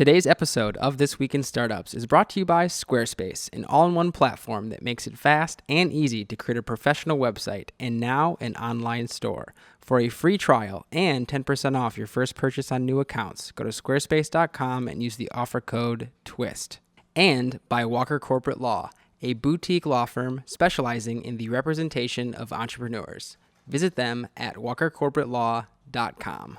Today's episode of This Week in Startups is brought to you by Squarespace, an all-in-one platform that makes it fast and easy to create a professional website and now an online store. For a free trial and 10% off your first purchase on new accounts, go to squarespace.com and use the offer code TWiST. And by Walker Corporate Law, a boutique law firm specializing in the representation of entrepreneurs. Visit them at walkercorporatelaw.com.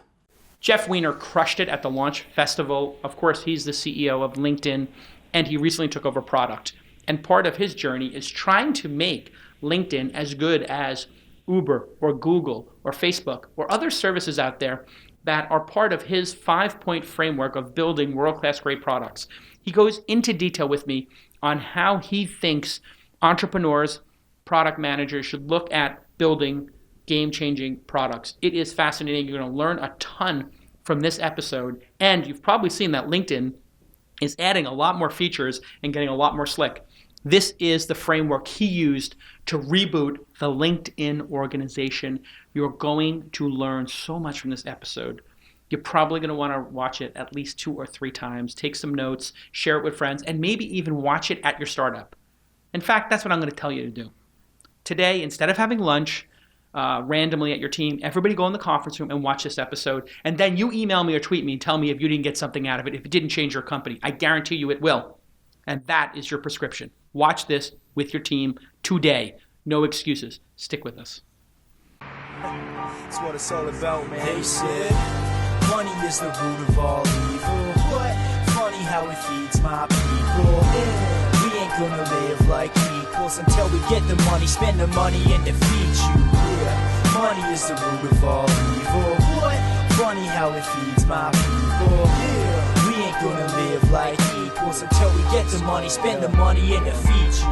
Jeff Weiner crushed it at the Launch Festival. Of course, he's the CEO of LinkedIn, and he recently took over product. And part of his journey is trying to make LinkedIn as good as Uber or Google or Facebook or other services out there that are part of his 5-point framework of building world-class great products. He goes into detail with me on how he thinks entrepreneurs, product managers should look at building game-changing products. It is fascinating. You're going to learn a ton from this episode, and you've probably seen that LinkedIn is adding a lot more features and getting a lot more slick. This is the framework he used to reboot the LinkedIn organization. You're going to learn so much from this episode. You're probably going to want to watch it at least 2 or 3 times, take some notes, share it with friends, and maybe even watch it at your startup. In fact, that's what I'm going to tell you to do. Today, instead of having lunch randomly at your team, everybody go in the conference room and watch this episode, and then you email me or tweet me and tell me if you didn't get something out of it, if it didn't change your company. I guarantee you it will. And that is your prescription. Watch this with your team today. No excuses. Stick with us. That's what it's all about, man. They said money is the root of all evil. What? Funny how it feeds my people. Yeah. We ain't gonna live like equals until we get the money, spend the money, and defeat you. Yeah. Money is the root of all evil. What? Funny how it feeds my people. Yeah. We ain't gonna live like equals until we get the money, spend the money, and defeat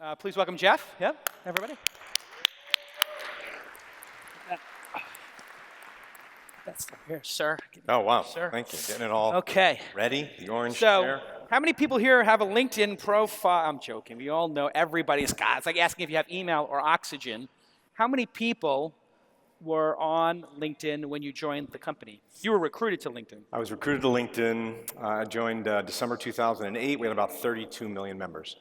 you. Please welcome Jeff. Yep, everybody. That's here, sir. Oh, wow. Sir. Thank you. Getting it all ready. The orange chair. How many people here have a LinkedIn profile? I'm joking. We all know everybody's got. It's like asking if you have email or oxygen. How many people were on LinkedIn when you joined the company? You were recruited to LinkedIn. I was recruited to LinkedIn. I joined December 2008. We had about 32 million members.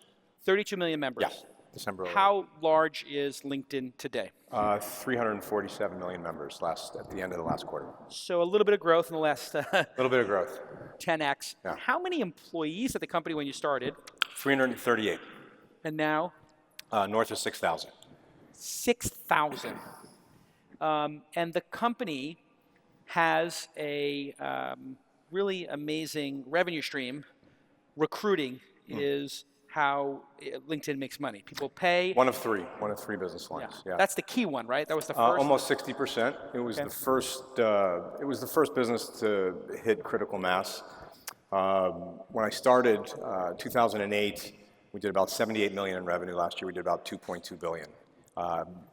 32 million members. Yeah, December 08. How large is LinkedIn today? 347 million members at the end of the last quarter. So a little bit of growth in the last A little bit of growth. 10x. Yeah. How many employees at the company when you started? 338. And now? North of 6,000. 6,000. And the company has a really amazing revenue stream. Recruiting is how LinkedIn makes money. People pay. One of three business lines. Yeah. That's the key one, right? That was the first. Almost 60%. It was the first. It was the first business to hit critical mass. When I started, 2008, we did about 78 million in revenue. Last year, we did about 2.2 billion.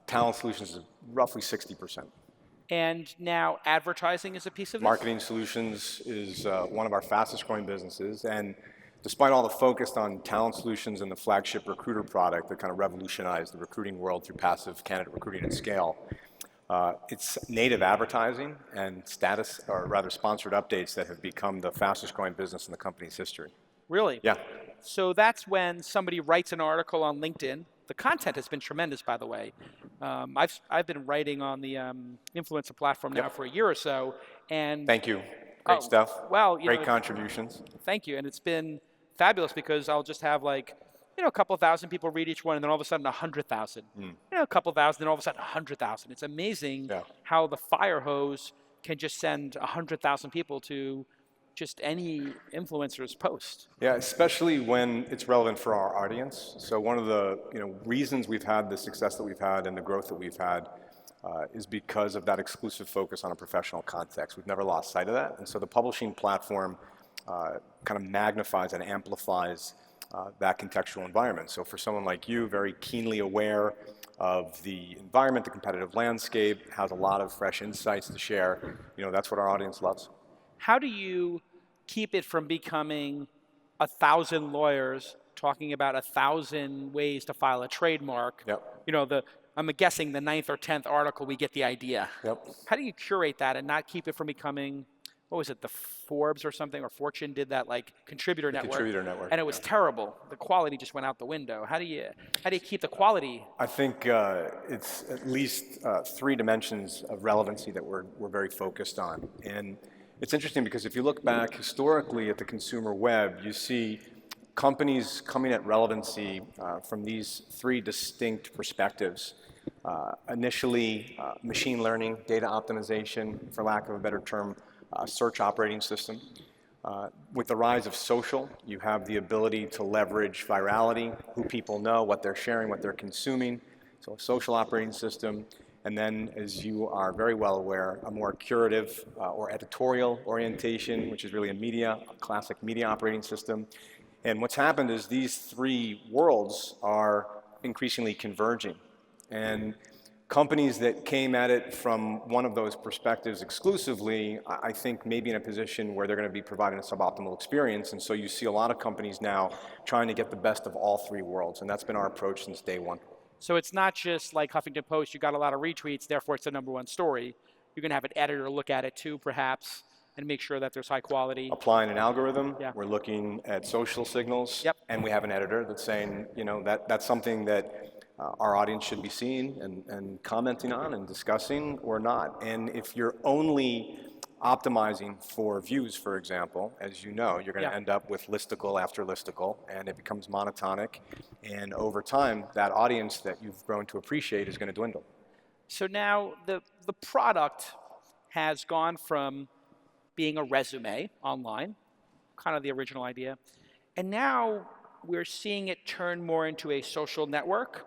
Talent solutions is roughly 60%. And now advertising is a piece of this? Marketing solutions is one of our fastest growing businesses. And despite all the focus on talent solutions and the flagship recruiter product that kind of revolutionized the recruiting world through passive candidate recruiting at scale, it's native advertising and sponsored updates that have become the fastest growing business in the company's history. Really? Yeah. So that's when somebody writes an article on LinkedIn. The content has been tremendous, by the way. I've been writing on the influencer platform now for a year or so, and thank you. Great stuff. Well, great contributions. Thank you, and it's been fabulous because I'll just have a couple thousand people read each one, and then all of a sudden 100,000. A couple thousand, then all of a sudden 100,000. It's amazing how the fire hose can just send 100,000 people to just any influencer's post. Yeah, especially when it's relevant for our audience. So one of the reasons we've had the success that we've had and the growth that we've had is because of that exclusive focus on a professional context. We've never lost sight of that. And so the publishing platform kind of magnifies and amplifies that contextual environment. So for someone like you, very keenly aware of the environment, the competitive landscape, has a lot of fresh insights to share, that's what our audience loves. How do you keep it from becoming 1,000 lawyers talking about 1,000 ways to file a trademark? Yep. I'm guessing the 9th or 10th article, we get the idea. Yep. How do you curate that and not keep it from becoming what was it, the Forbes or something, or Fortune did that like contributor network. Contributor network, and it was terrible. The quality just went out the window. How do you keep the quality? I think it's at least 3 dimensions of relevancy that we're very focused on. And it's interesting because if you look back historically at the consumer web, you see companies coming at relevancy from these 3 distinct perspectives. Initially, machine learning, data optimization, for lack of a better term, search operating system. With the rise of social, you have the ability to leverage virality, who people know, what they're sharing, what they're consuming, so a social operating system. And then, as you are very well aware, a more curative or editorial orientation, which is really a classic media operating system. And what's happened is these 3 worlds are increasingly converging. And companies that came at it from one of those perspectives exclusively, I think may be in a position where they're going to be providing a suboptimal experience. And so you see a lot of companies now trying to get the best of all 3 worlds. And that's been our approach since day one. So it's not just like Huffington Post, you got a lot of retweets, therefore it's the #1 story. You're going to have an editor look at it too, perhaps, and make sure that there's high quality. Applying an algorithm, Yeah. We're looking at social signals, Yep. And we have an editor that's saying, that's something that our audience should be seeing and commenting on and discussing or not. And if you're only optimizing for views, for example, as you know, you're going to end up with listicle after listicle, and it becomes monotonic. And over time, that audience that you've grown to appreciate is going to dwindle. So now the product has gone from being a resume online, kind of the original idea, and now we're seeing it turn more into a social network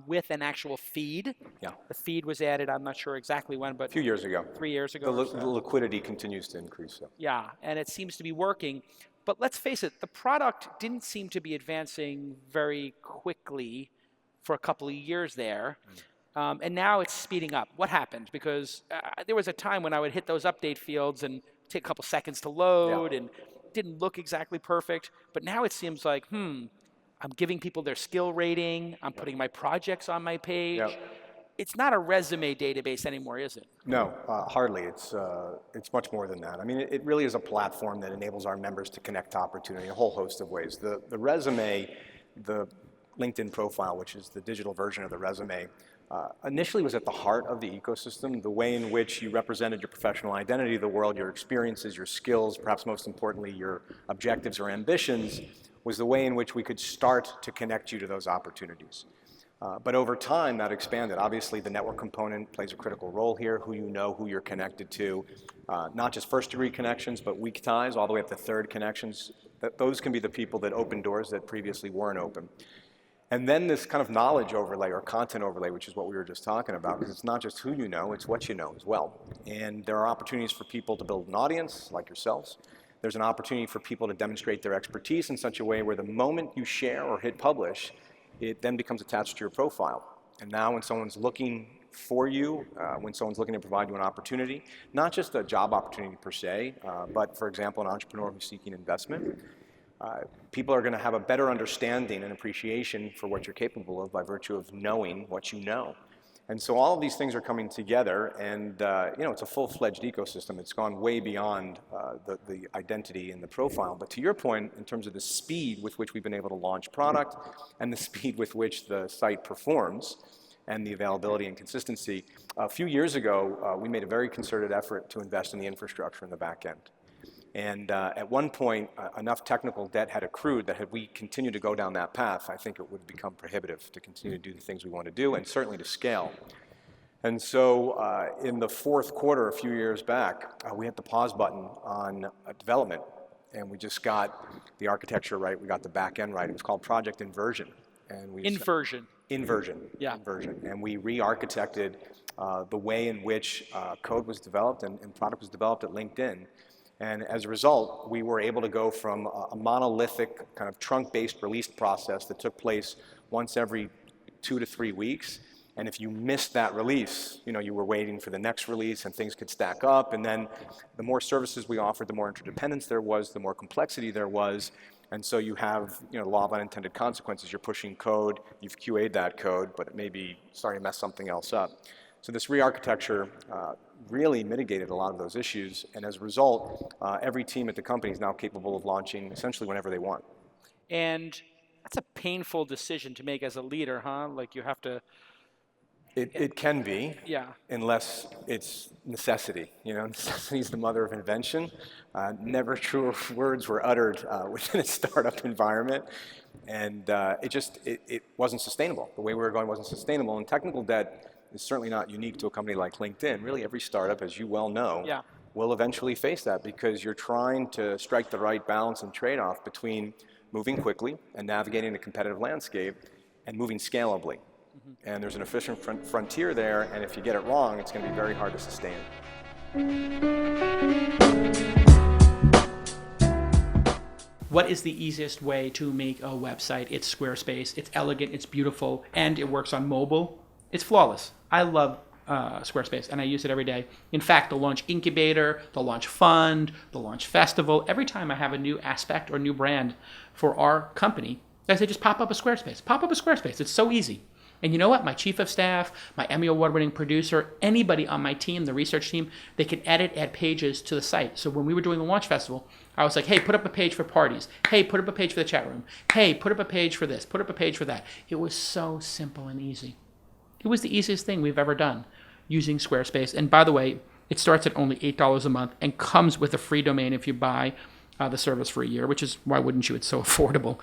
with an actual feed. Yeah. The feed was added, I'm not sure exactly when, but A few years ago. 3 years ago. The liquidity continues to increase. So. Yeah, and it seems to be working. But let's face it, the product didn't seem to be advancing very quickly for a couple of years there. And now it's speeding up. What happened? Because there was a time when I would hit those update fields and take a couple seconds to load and it didn't look exactly perfect. But now it seems like, I'm giving people their skill rating. I'm putting my projects on my page. It's not a resume database anymore, is it? No, hardly. It's much more than that. I mean, it really is a platform that enables our members to connect to opportunity in a whole host of ways. The resume, the LinkedIn profile, which is the digital version of the resume, initially was at the heart of the ecosystem, the way in which you represented your professional identity to the world, your experiences, your skills, perhaps most importantly, your objectives or ambitions, was the way in which we could start to connect you to those opportunities. But over time, that expanded. Obviously, the network component plays a critical role here, who you know, who you're connected to, not just first-degree connections, but weak ties, all the way up to third connections. Those can be the people that open doors that previously weren't open. And then this kind of knowledge overlay or content overlay, which is what we were just talking about, because it's not just who you know, it's what you know as well. And there are opportunities for people to build an audience, like yourselves. There's an opportunity for people to demonstrate their expertise in such a way where the moment you share or hit publish, it then becomes attached to your profile. And now when someone's looking for you, when someone's looking to provide you an opportunity, not just a job opportunity per se, but for example, an entrepreneur who's seeking investment, people are going to have a better understanding and appreciation for what you're capable of by virtue of knowing what you know. And so all of these things are coming together, and it's a full-fledged ecosystem. It's gone way beyond the identity and the profile. But to your point, in terms of the speed with which we've been able to launch product and the speed with which the site performs and the availability and consistency, a few years ago, we made a very concerted effort to invest in the infrastructure in the back end. And at one point, enough technical debt had accrued that had we continued to go down that path, I think it would become prohibitive to continue to do the things we want to do and certainly to scale. And so in the fourth quarter, a few years back, we hit the pause button on development. And we just got the architecture right. We got the back end right. It was called Project Inversion. And we Inversion. Inversion. Yeah. Inversion. And we re-architected the way in which code was developed and product was developed at LinkedIn. And as a result, we were able to go from a monolithic kind of trunk-based release process that took place once every 2 to 3 weeks. And if you missed that release, you were waiting for the next release and things could stack up. And then the more services we offered, the more interdependence there was, the more complexity there was. And so you have, law of unintended consequences. You're pushing code, you've QA'd that code, but it may be starting to mess something else up. So this re-architecture really mitigated a lot of those issues, and as a result, every team at the company is now capable of launching essentially whenever they want. And that's a painful decision to make as a leader, huh? Like you have to. It can be, Yeah. unless it's necessity. You know, necessity is the mother of invention. Never truer words were uttered within a startup environment, and it wasn't sustainable. The way we were going wasn't sustainable, and technical debt is certainly not unique to a company like LinkedIn. Really, every startup, as you well know, Yeah. will eventually face that because you're trying to strike the right balance and trade-off between moving quickly and navigating the competitive landscape and moving scalably. And there's an efficient frontier there, and if you get it wrong, it's going to be very hard to sustain. What is the easiest way to make a website? It's Squarespace. It's elegant, it's beautiful, and it works on mobile. It's flawless. I love Squarespace, and I use it every day. In fact, the Launch Incubator, the Launch Fund, the Launch Festival, every time I have a new aspect or new brand for our company, I say just pop up a Squarespace. Pop up a Squarespace. It's so easy. And you know what? My chief of staff, my Emmy Award-winning producer, anybody on my team, the research team, they can add pages to the site. So when we were doing the Launch Festival, I was like, hey, put up a page for parties. Hey, put up a page for the chat room. Hey, put up a page for this. Put up a page for that. It was so simple and easy. It was the easiest thing we've ever done using Squarespace. And by the way, it starts at only $8 a month and comes with a free domain if you buy the service for a year, which is, why wouldn't you? It's so affordable.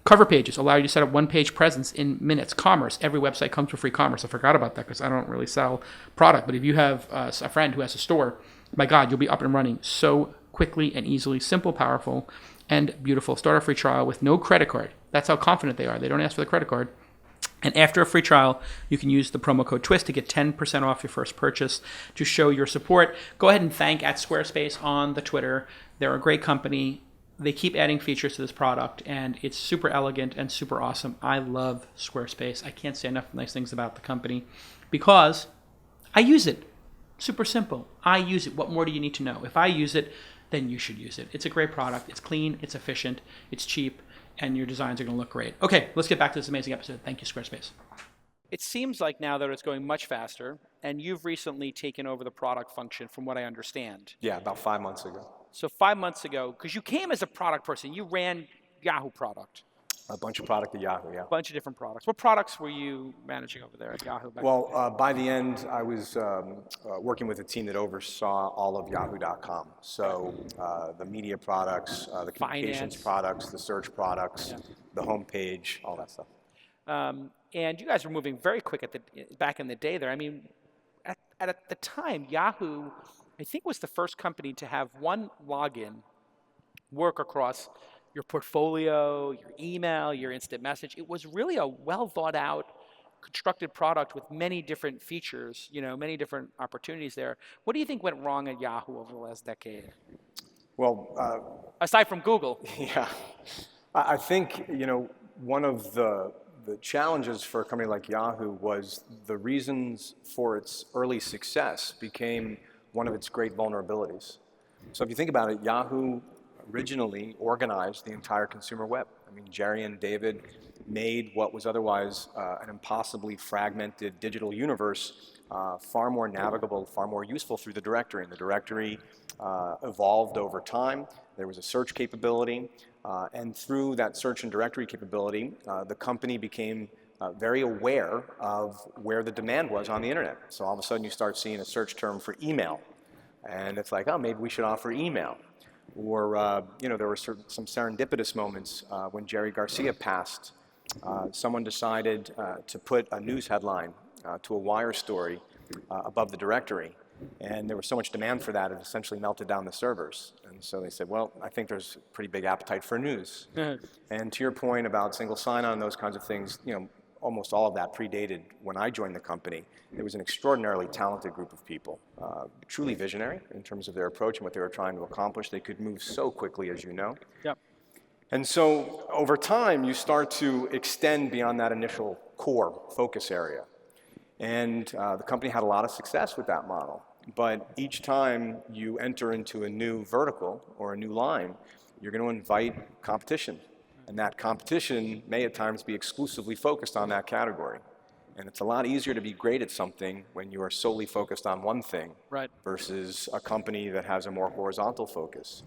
Cover pages allow you to set up one-page presence in minutes. Commerce, every website comes with free commerce. I forgot about that because I don't really sell product. But if you have a friend who has a store, my God, you'll be up and running so quickly and easily. Simple, powerful, and beautiful. Start a free trial with no credit card. That's how confident they are. They don't ask for the credit card. And after a free trial, you can use the promo code TWiST to get 10% off your first purchase to show your support. Go ahead and thank @Squarespace on the Twitter. They're a great company. They keep adding features to this product, and it's super elegant and super awesome. I love Squarespace. I can't say enough nice things about the company because I use it. Super simple. I use it. What more do you need to know? If I use it, then you should use it. It's a great product. It's clean. It's efficient. It's cheap. And your designs are going to look great. Okay, let's get back to this amazing episode. Thank you, Squarespace. It seems like now that it's going much faster, and you've recently taken over the product function from what I understand. Yeah, about 5 months ago. So 5 months ago, because you came as a product person, you ran Yahoo product. A bunch of product at Yahoo, yeah. A bunch of different products. What products were you managing over there at Yahoo? Well, by the end, I was working with a team that oversaw all of Yahoo.com. So the media products, the communications products, the search products, the homepage, all that stuff. And you guys were moving very quick back in the day there. I mean, at the time, Yahoo, I think, was the first company to have one login work across your portfolio, your email, your instant message. It was really a well thought out, constructed product with many different features, many different opportunities there. What do you think went wrong at Yahoo over the last decade? Well, aside from Google. Yeah, I think, one of the challenges for a company like Yahoo was the reasons for its early success became one of its great vulnerabilities. So if you think about it, Yahoo originally organized the entire consumer web. I mean, Jerry and David made what was otherwise an impossibly fragmented digital universe far more navigable, far more useful through the directory. And the directory evolved over time. There was a search capability, and through that search and directory capability, the company became very aware of where the demand was on the internet. So all of a sudden you start seeing a search term for email, and it's like, oh, maybe we should offer email. Or, there were some serendipitous moments when Jerry Garcia passed. Someone decided to put a news headline to a wire story above the directory. And there was so much demand for that, it essentially melted down the servers. And so they said, well, I think there's a pretty big appetite for news. And to your point about single sign-on and those kinds of things, almost all of that predated when I joined the company. It was an extraordinarily talented group of people, truly visionary in terms of their approach and what they were trying to accomplish. They could move so quickly, as you know. Yep. And so over time, you start to extend beyond that initial core focus area. And the company had a lot of success with that model. But each time you enter into a new vertical or a new line, you're going to invite competition. And that competition may at times be exclusively focused on that category. And it's a lot easier to be great at something when you are solely focused on one thing Right. versus a company that has a more horizontal focus.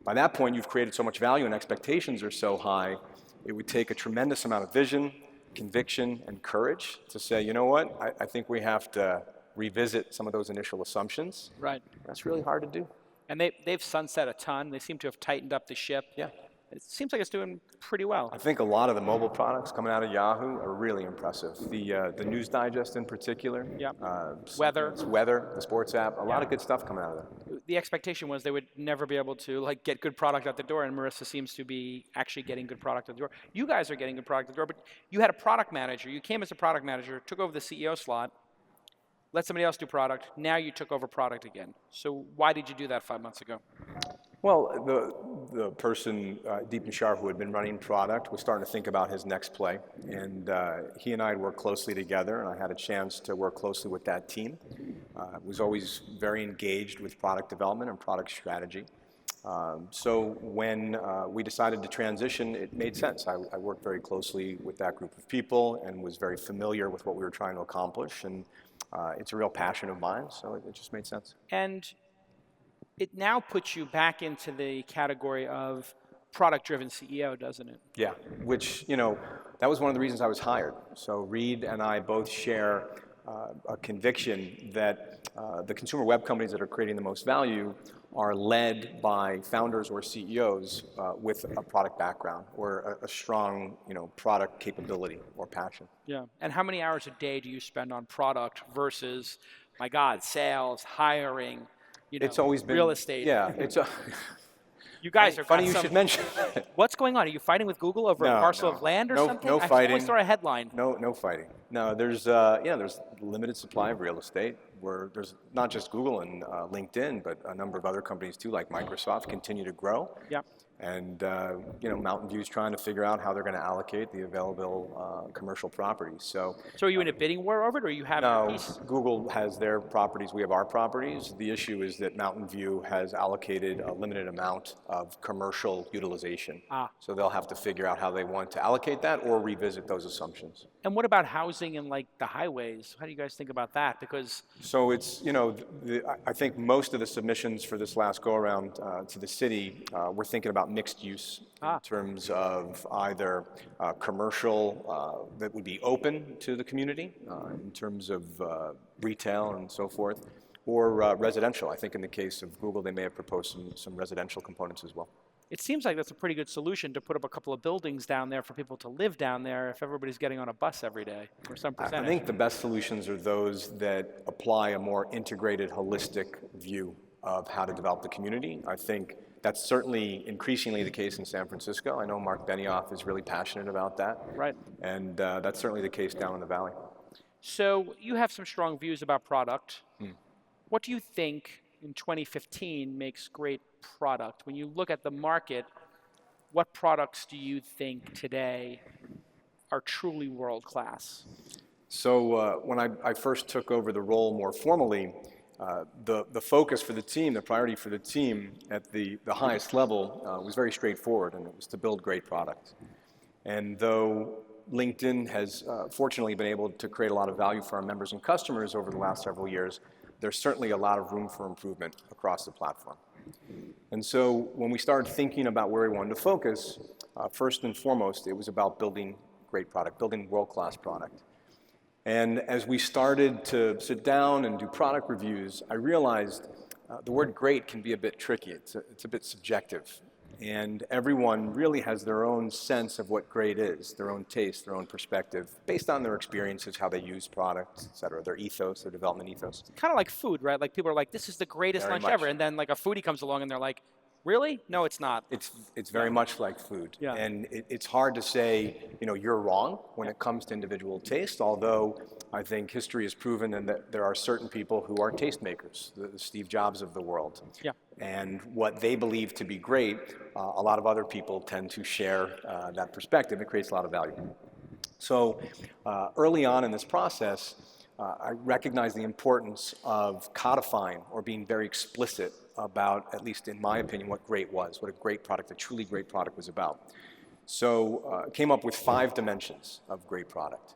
By that point, you've created so much value and expectations are so high, it would take a tremendous amount of vision, conviction, and courage to say, you know what, I think we have to revisit some of those initial assumptions. Right. That's really hard to do. And they've sunset a ton. They seem to have tightened up the ship. Yeah. It seems like it's doing pretty well. I think a lot of the mobile products coming out of Yahoo are really impressive. The News Digest in particular. Yeah. Weather, the sports app, a lot of good stuff coming out of there. The expectation was they would never be able to like get good product out the door, and Marissa seems to be actually getting good product out the door. You guys are getting good product out the door, but you had a product manager. You came as a product manager, took over the CEO slot, let somebody else do product. Now you took over product again. So why did you do that 5 months ago? Well, the person, Deepan Shah, who had been running product, was starting to think about his next play. And he and I had worked closely together, and I had a chance to work closely with that team. Was always very engaged with product development and product strategy. So when we decided to transition, it made sense. I worked very closely with that group of people and was very familiar with what we were trying to accomplish. And it's a real passion of mine, so it just made sense. And it now puts you back into the category of product-driven CEO, doesn't it? Yeah, which, that was one of the reasons I was hired. So Reed and I both share a conviction that the consumer web companies that are creating the most value are led by founders or CEOs with a product background or a strong, product capability or passion. Yeah. And how many hours a day do you spend on product versus, my God, sales, hiring, it's always been real estate? Yeah, you guys are funny you should mention that. What's going on? Are you fighting with Google over a parcel of land or something? No fighting. I always throw a headline. No fighting. No, there's limited supply of real estate. Where there's not just Google and LinkedIn, but a number of other companies too, like Microsoft, continue to grow. Yeah. And Mountain View's trying to figure out how they're going to allocate the available commercial properties. So are you in a bidding war over it, or you have a piece? Google has their properties. We have our properties. The issue is that Mountain View has allocated a limited amount of commercial utilization. So they'll have to figure out how they want to allocate that or revisit those assumptions. And what about housing and like the highways? How do you guys think about that? Because so it's I think most of the submissions for this last go around to the city we're thinking about mixed use in terms of either commercial that would be open to the community in terms of retail and so forth, or residential. I think in the case of Google, they may have proposed some residential components as well. It seems like that's a pretty good solution to put up a couple of buildings down there for people to live down there if everybody's getting on a bus every day, or some percentage. I think the best solutions are those that apply a more integrated, holistic view of how to develop the community. I think that's certainly increasingly the case in San Francisco. I know Mark Benioff is really passionate about that. Right. And that's certainly the case down in the Valley. So you have some strong views about product. What do you think in 2015 makes great product? When you look at the market, what products do you think today are truly world-class? So when I first took over the role more formally, the focus for the team, the priority for the team at the highest level was very straightforward, and it was to build great product. And though LinkedIn has fortunately been able to create a lot of value for our members and customers over the last several years, there's certainly a lot of room for improvement across the platform. And so when we started thinking about where we wanted to focus, first and foremost, it was about building great product, building world-class product. And as we started to sit down and do product reviews, I realized the word great can be a bit tricky. It's a bit subjective. And everyone really has their own sense of what great is, their own taste, their own perspective, based on their experiences, how they use products, et cetera, their ethos, their development ethos. Kind of like food, right? Like people are like, this is the greatest lunch ever. And then like a foodie comes along and they're like, really? No, it's not. It's very much like food. Yeah. And it's hard to say, you're wrong when it comes to individual taste, although I think history has proven that there are certain people who are tastemakers, the Steve Jobs of the world. Yeah. And what they believe to be great, a lot of other people tend to share that perspective. It creates a lot of value. So early on in this process, I recognized the importance of codifying or being very explicit about, at least in my opinion, what great was, what a great product, a truly great product was about. So came up with 5 dimensions of great product.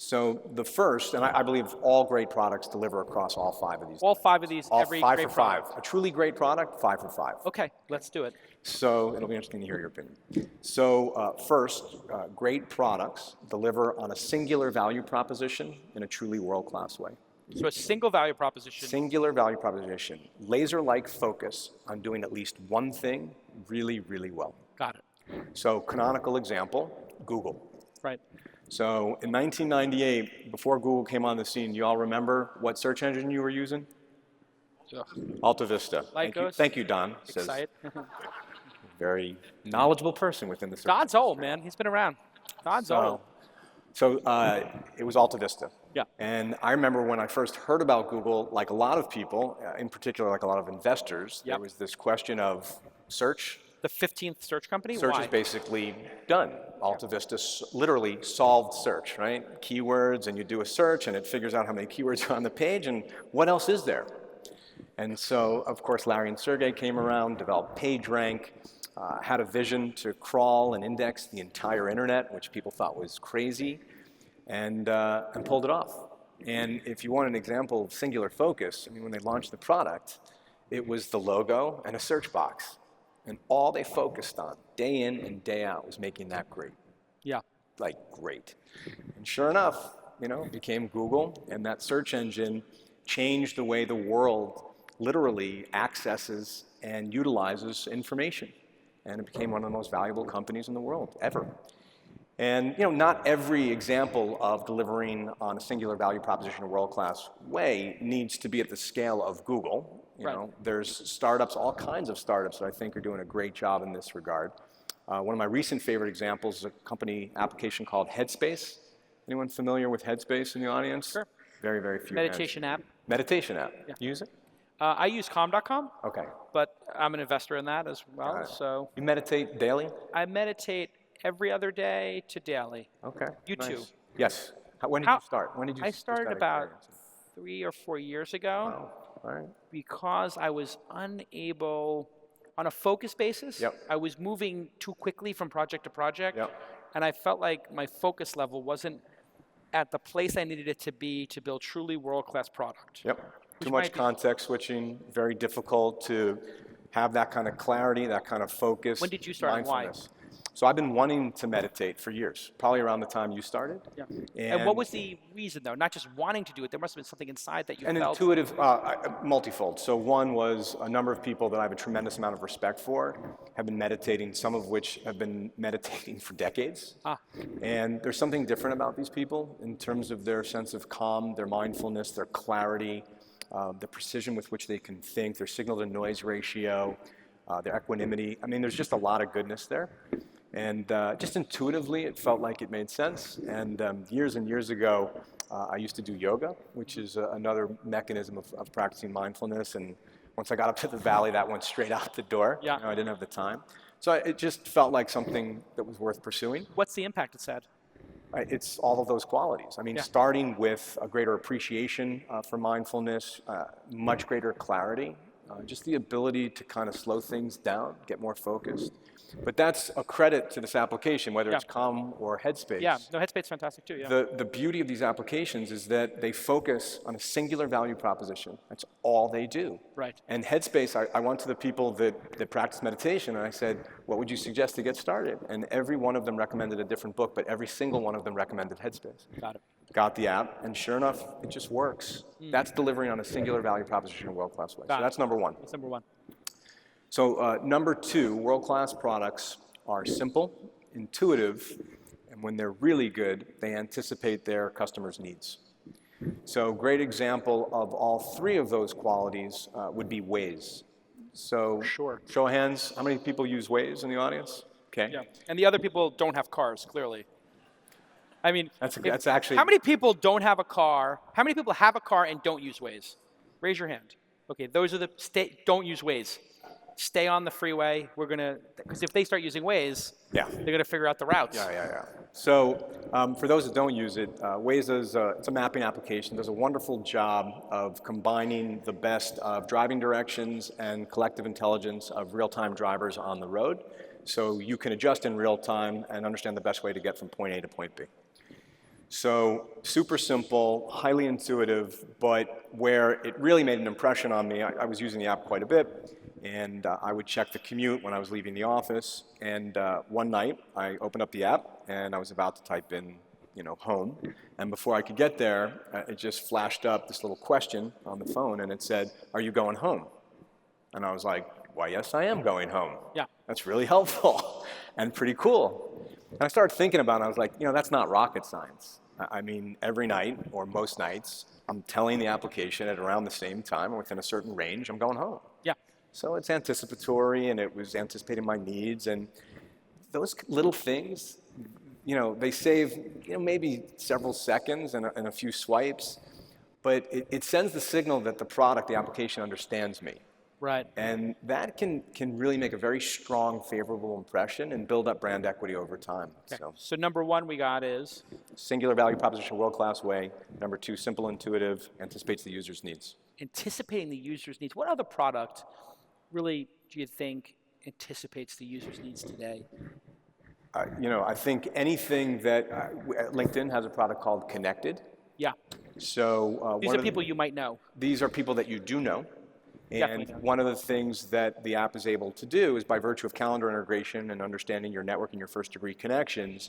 So the first, and I believe all great products deliver across all 5 of these. All 5 of these, All every 5 great for 5. product. A truly great product, 5 for 5. Okay, let's do it. So it'll be interesting to hear your opinion. So first, great products deliver on a singular value proposition in a truly world-class way. So a single value proposition. Singular value proposition, laser-like focus on doing at least one thing really, really well. Got it. So canonical example, Google. Right. So in 1998, before Google came on the scene, you all remember what search engine you were using? Ugh. Alta Vista. Thank you, Don. Says, Excite. very knowledgeable person within the search. Don's old, man. He's been around. Don's old. So it was Alta Vista. Yeah. And I remember when I first heard about Google, like a lot of people, in particular like a lot of investors, there was this question of search. The 15th search company? Search Why? is basically done. Alta Vista literally solved search, right? Keywords, and you do a search, and it figures out how many keywords are on the page, and what else is there? And so, of course, Larry and Sergey came around, developed PageRank, had a vision to crawl and index the entire internet, which people thought was crazy, and pulled it off. And if you want an example of singular focus, I mean, when they launched the product, it was the logo and a search box. And all they focused on, day in and day out, was making that great. Yeah. Like, great. And sure enough, it became Google, and that search engine changed the way the world literally accesses and utilizes information. And it became one of the most valuable companies in the world, ever. And not every example of delivering on a singular value proposition in a world-class way needs to be at the scale of Google. There's startups, all kinds of startups that I think are doing a great job in this regard. One of my recent favorite examples is a company application called Headspace. Anyone familiar with Headspace in the audience? Sure. Very, very few. Meditation app. Meditation app. Yeah. You use it? I use calm.com. Okay. But I'm an investor in that as well. So you meditate daily? I meditate every other day to daily. Okay. You nice. too. Yes. When did you start? When did you? I started about 3 or 4 years ago. Wow. All right. Because I was unable, on a focus basis, I was moving too quickly from project to project, and I felt like my focus level wasn't at the place I needed it to be to build truly world-class product. Yep. Too much context switching, very difficult to have that kind of clarity, that kind of focus. When did you start and why? So I've been wanting to meditate for years, probably around the time you started. Yeah. And what was the reason, though? Not just wanting to do it. There must have been something inside that you felt. An intuitive, multifold. So one was a number of people that I have a tremendous amount of respect for have been meditating, some of which have been meditating for decades. And there's something different about these people in terms of their sense of calm, their mindfulness, their clarity, the precision with which they can think, their signal-to-noise ratio, their equanimity. I mean, there's just a lot of goodness there. And just intuitively, it felt like it made sense. And years and years ago, I used to do yoga, which is another mechanism of practicing mindfulness. And once I got up to the valley, that went straight out the door. Yeah. I didn't have the time. So it just felt like something that was worth pursuing. What's the impact it's had? It's all of those qualities. I mean, starting with a greater appreciation for mindfulness, much greater clarity, just the ability to kind of slow things down, get more focused. But that's a credit to this application, whether it's Calm or Headspace. Yeah, no, Headspace is fantastic too, yeah. The beauty of these applications is that they focus on a singular value proposition. That's all they do. Right. And Headspace, I went to the people that practice meditation, and I said, what would you suggest to get started? And every one of them recommended a different book, but every single one of them recommended Headspace. Got it. Got the app, and sure enough, it just works. That's delivering on a singular value proposition in a world-class way. So that's number one. That's number one. So number two, world-class products are simple, intuitive, and when they're really good, they anticipate their customers' needs. So great example of all 3 of those qualities would be Waze. So Sure. Show of hands, how many people use Waze in the audience? Okay. Yeah. And the other people don't have cars, clearly. I mean, that's actually. How many people don't have a car? How many people have a car and don't use Waze? Raise your hand. Okay, those are don't use Waze. Stay on the freeway. Because if they start using Waze, they're going to figure out the routes. Yeah. So for those that don't use it, Waze is it's a mapping application. Does a wonderful job of combining the best of driving directions and collective intelligence of real-time drivers on the road. So you can adjust in real time and understand the best way to get from point A to point B. So super simple, highly intuitive, but where it really made an impression on me, I was using the app quite a bit, and I would check the commute when I was leaving the office. And one night, I opened up the app, and I was about to type in, home. And before I could get there, it just flashed up this little question on the phone, and it said, "Are you going home?" And I was like, "Why, yes, I am going home." Yeah. That's really helpful and pretty cool. And I started thinking about it. I was like, that's not rocket science. I mean, every night or most nights, I'm telling the application at around the same time or within a certain range, I'm going home. Yeah. So it's anticipatory, and it was anticipating my needs. And those little things, they save, maybe several seconds and a few swipes, but it sends the signal that the product, the application understands me. Right. And that can really make a very strong, favorable impression and build up brand equity over time. Okay. So number one we got is? Singular value proposition, world-class way. Number two, simple, intuitive, anticipates the user's needs. Anticipating the user's needs. What other product really do you think anticipates the user's needs today? I think anything that LinkedIn has a product called Connected. Yeah. So these are people you might know. These are people that you do know. And Definitely. One of the things that the app is able to do is, by virtue of calendar integration and understanding your network and your first-degree connections,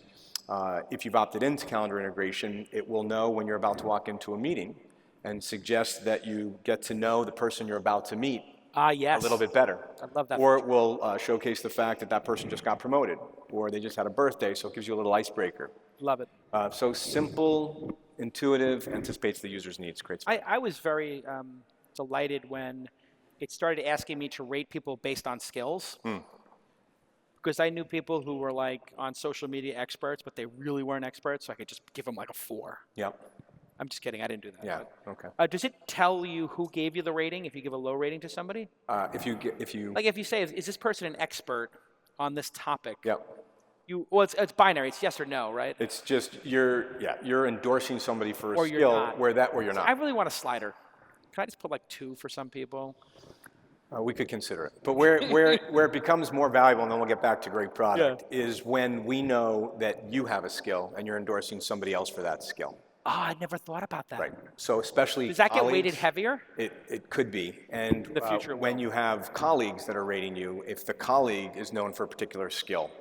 if you've opted into calendar integration, it will know when you're about to walk into a meeting and suggest that you get to know the person you're about to meet Yes. a little bit better. I love that. Or it will showcase the fact that that person just got promoted, or they just had a birthday, so it gives you a little icebreaker. Love it. So simple, intuitive, anticipates the user's needs. Great. I was very delighted when it started asking me to rate people based on skills. Because I knew people who were on social media experts, but they really weren't experts, so I could just give them a 4. Yep. I'm just kidding. I didn't do that. Yeah. Okay. Does it tell you who gave you the rating if you give a low rating to somebody? If you If you say, is this person an expert on this topic? Yep. It's binary. It's yes or no, right? It's just you're endorsing somebody for a Or you're skill not. where you're not. I really want a slider. Can I just put 2 for some people? We could consider it. But where it becomes more valuable, and then we'll get back to great product, is when we know that you have a skill and you're endorsing somebody else for that skill. I never thought about that. Right. So especially Does that get colleagues, weighted heavier? It could be. And The future when will. you have colleagues that are rating you, if the colleague is known for a particular skill,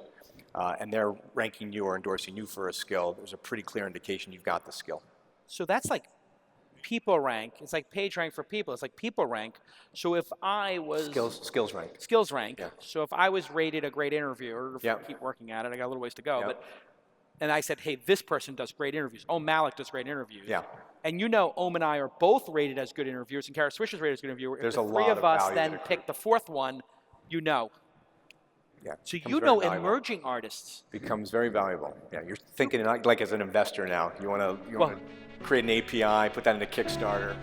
and they're ranking you or endorsing you for a skill, there's a pretty clear indication you've got the skill. So that's people rank. It's like page rank for people. It's like people rank. So if I was Skills rank. skills rank. Yeah. So if I was rated a great interviewer, if I Yep. keep working at it, I got a little ways to go. Yep. And I said, hey, this person does great interviews. Oh, Malik does great interviews. Yeah. And Ohm and I are both rated as good interviewers, and Kara Swish is rated as good interviewer. There's if a the three lot of of us value then there. pick the fourth one, Yeah. So becomes very valuable. emerging artists. Becomes very valuable. Yeah, you're thinking like as an investor now. You want to create an API, put that into Kickstarter.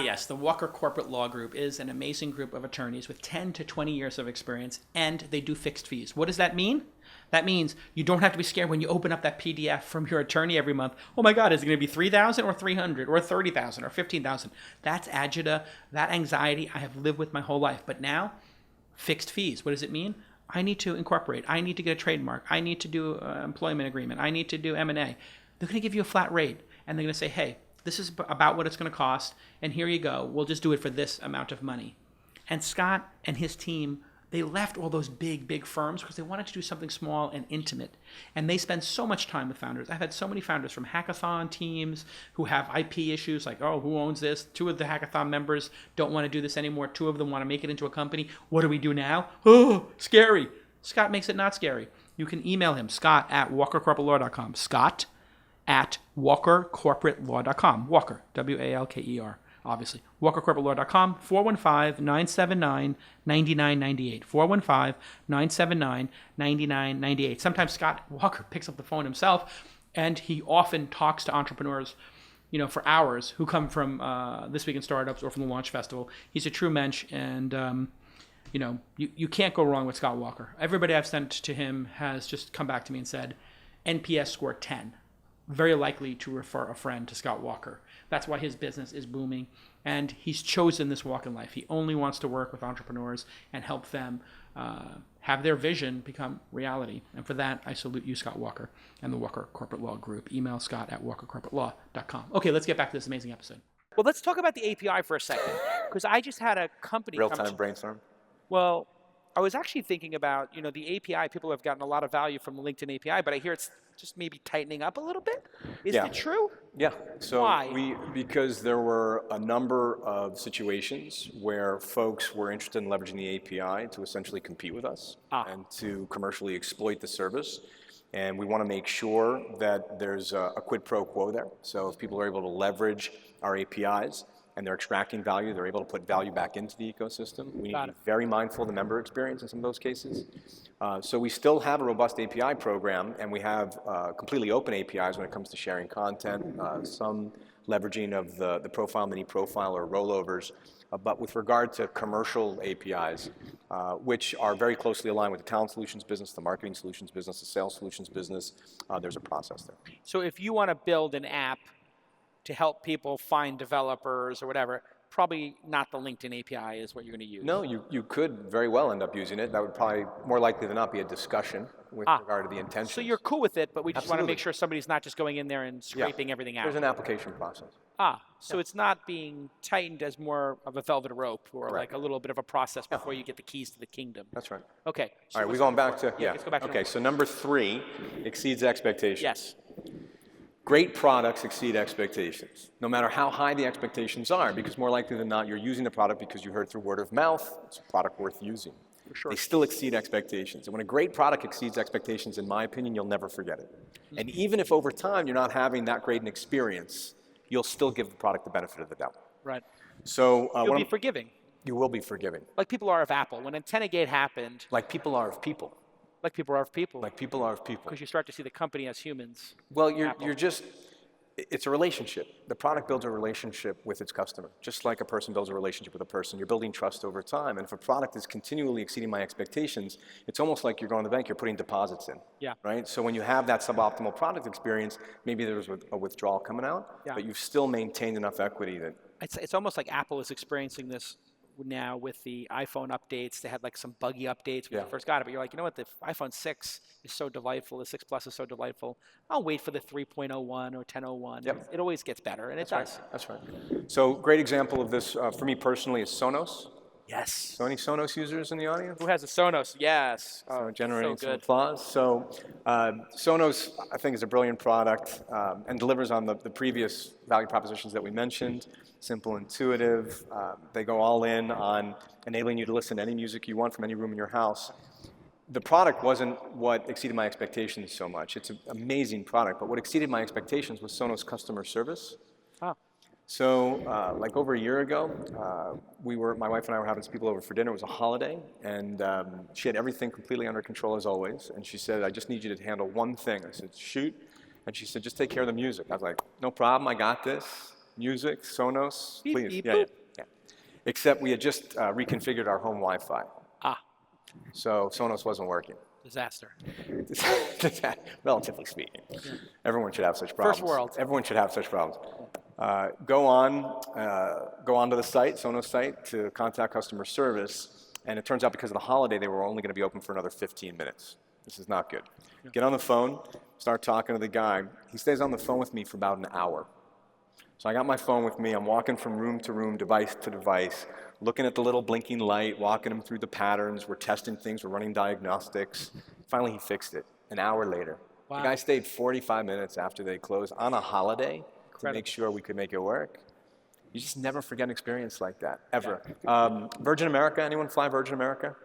Yes, the Walker Corporate Law Group is an amazing group of attorneys with 10 to 20 years of experience, and they do fixed fees. What does that mean? That means you don't have to be scared when you open up that PDF from your attorney every month. Oh my God, is it going to be $3,000 or $300 or $30,000 or $15,000? That's agita, that anxiety I have lived with my whole life. But now, fixed fees. What does it mean? I need to incorporate. I need to get a trademark. I need to do an employment agreement. I need to do M&A. They're going to give you a flat rate, and they're going to say, hey, this is about what it's going to cost, and here you go. We'll just do it for this amount of money. And Scott and his team, they left all those big firms because they wanted to do something small and intimate. And they spend so much time with founders. I've had so many founders from hackathon teams who have IP issues like, oh, who owns this? 2 of the hackathon members don't want to do this anymore. 2 of them want to make it into a company. What do we do now? Oh, scary. Scott makes it not scary. You can email him, scott@walkercorporatelaw.com. Scott@walkercorporatelaw.com. Walker, W-A-L-K-E-R, obviously. walkercorporatelaw.com, 415-979-9998. 415-979-9998. Sometimes Scott Walker picks up the phone himself, and he often talks to entrepreneurs, for hours who come from This Week in Startups or from the Launch Festival. He's a true mensch, and you can't go wrong with Scott Walker. Everybody I've sent to him has just come back to me and said, NPS score 10. Very likely to refer a friend to Scott Walker. That's why his business is booming. And he's chosen this walk in life. He only wants to work with entrepreneurs and help them have their vision become reality. And for that, I salute you, Scott Walker, and the Walker Corporate Law Group. Email scott@walkercorporatelaw.com. Okay, let's get back to this amazing episode. Well, let's talk about the API for a second, because I just had a company Real-time brainstorm. Well, I was actually thinking about, the API. People have gotten a lot of value from the LinkedIn API, but I hear it's just maybe tightening up a little bit. Is it true? Yeah. So Why? because there were a number of situations where folks were interested in leveraging the API to essentially compete with us and to commercially exploit the service. And we want to make sure that there's a quid pro quo there. So if people are able to leverage our APIs and they're extracting value, they're able to put value back into the ecosystem. We need to be very mindful of the member experience in some of those cases. So we still have a robust API program, and we have completely open APIs when it comes to sharing content, some leveraging of the profile, mini profile, or rollovers. But with regard to commercial APIs, which are very closely aligned with the talent solutions business, the marketing solutions business, the sales solutions business, there's a process there. So if you want to build an app to help people find developers or whatever, probably not the LinkedIn API is what you're going to use. No, you could very well end up using it. That would probably, more likely than not, be a discussion with regard to the intention. So you're cool with it, but we just want to make sure somebody's not just going in there and scraping everything out. There's an application process. So it's not being tightened as more of a velvet rope or like a little bit of a process before you get the keys to the kingdom. That's right. Okay. All right, we're going back to, let's go back to okay, so number 3 exceeds expectations. Yes. Great products exceed expectations, no matter how high the expectations are, because more likely than not, you're using the product because you heard through word of mouth, it's a product worth using. For sure. They still exceed expectations. And when a great product exceeds expectations, in my opinion, you'll never forget it. And even if over time you're not having that great an experience, you'll still give the product the benefit of the doubt. Right. So You'll be forgiving. You will be forgiving. Like people are of Apple. When AntennaGate happened. Like people are of people. Like people are of people. Like people are of people. Because you start to see the company as humans. Well, you're just, it's a relationship. The product builds a relationship with its customer. Just like a person builds a relationship with a person, you're building trust over time. And if a product is continually exceeding my expectations, it's almost like you're going to the bank, you're putting deposits in. Yeah. Right? So when you have that suboptimal product experience, maybe there's a withdrawal coming out, but you've still maintained enough equity that. It's almost like Apple is experiencing this now with the iPhone updates. They had like some buggy updates when you first got it, but you're like, you know what, the iPhone 6 is so delightful, the 6 Plus is so delightful. I'll wait for the 3.01 or 10.01. Yep. It always gets better, and it does. That's right. So great example of this for me personally is Sonos. Yes. So any Sonos users in the audience? Who has a Sonos? Yes. So generating so some good. applause. So Sonos, I think, is a brilliant product and delivers on the previous value propositions that we mentioned. Simple, intuitive. They go all in on enabling you to listen to any music you want from any room in your house. The product wasn't what exceeded my expectations so much. It's an amazing product, but what exceeded my expectations was Sonos customer service. So like over a year ago, my wife and I were having some people over for dinner. It was a holiday, and she had everything completely under control as always. And she said, I just need you to handle one thing. I said, shoot. And she said, just take care of the music. I was like, no problem, I got this. Music, Sonos, Beep, please. beep, Yeah. Except we had just reconfigured our home Wi-Fi. So Sonos wasn't working. Disaster. Relatively speaking. Everyone should have such problems. First world. Everyone should have such problems. Go on to the site, Sonos site, to contact customer service, and it turns out because of the holiday, they were only going to be open for another 15 minutes. This is not good. Get on the phone, start talking to the guy. He stays on the phone with me for about an hour. So I got my phone with me. I'm walking from room to room, device to device, looking at the little blinking light, walking him through the patterns. We're testing things. We're running diagnostics. Finally, he fixed it an hour later. Wow. The guy stayed 45 minutes after they closed on a holiday to make sure we could make it work. You just never forget an experience like that, ever. Virgin America, anyone fly Virgin America?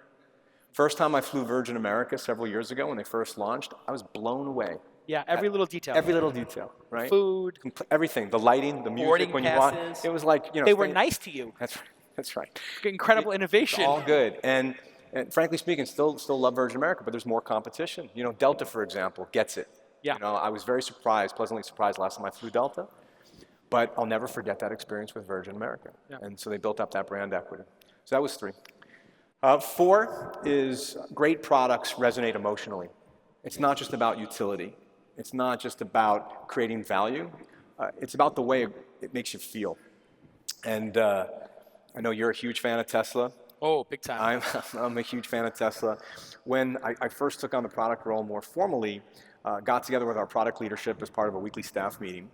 First time I flew Virgin America several years ago when they first launched, I was blown away. Yeah, every little detail. Every little detail, right? Food. Everything, the lighting, the music Boarding when you passes. walk. It was like, They were nice to you. That's right. Incredible innovation. All good. And frankly speaking, still love Virgin America, but there's more competition. You know, Delta, for example, gets it. Yeah. You know, I was very pleasantly surprised last time I flew Delta, but I'll never forget that experience with Virgin America. Yeah. And so they built up that brand equity. So that was 3. 4 is great products resonate emotionally. It's not just about utility. It's not just about creating value. It's about the way it makes you feel. And I know you're a huge fan of Tesla. Oh, big time. I'm a huge fan of Tesla. When I first took on the product role more formally, got together with our product leadership as part of a weekly staff meeting,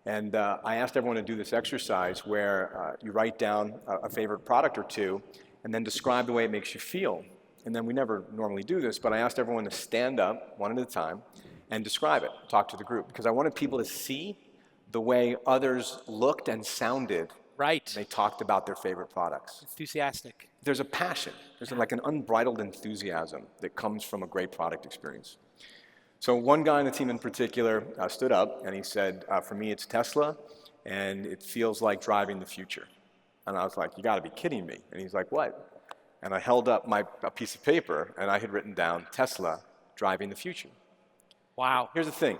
and I asked everyone to do this exercise where you write down a favorite product or two and then describe the way it makes you feel. And then we never normally do this, but I asked everyone to stand up one at a time and describe it, talk to the group, because I wanted people to see the way others looked and sounded Right. when they talked about their favorite products. Enthusiastic. There's a passion. There's like an unbridled enthusiasm that comes from a great product experience. So one guy on the team in particular stood up and he said, for me it's Tesla and it feels like driving the future. And I was like, you gotta be kidding me. And he's like, what? And I held up a piece of paper and I had written down Tesla driving the future. Wow. Here's the thing,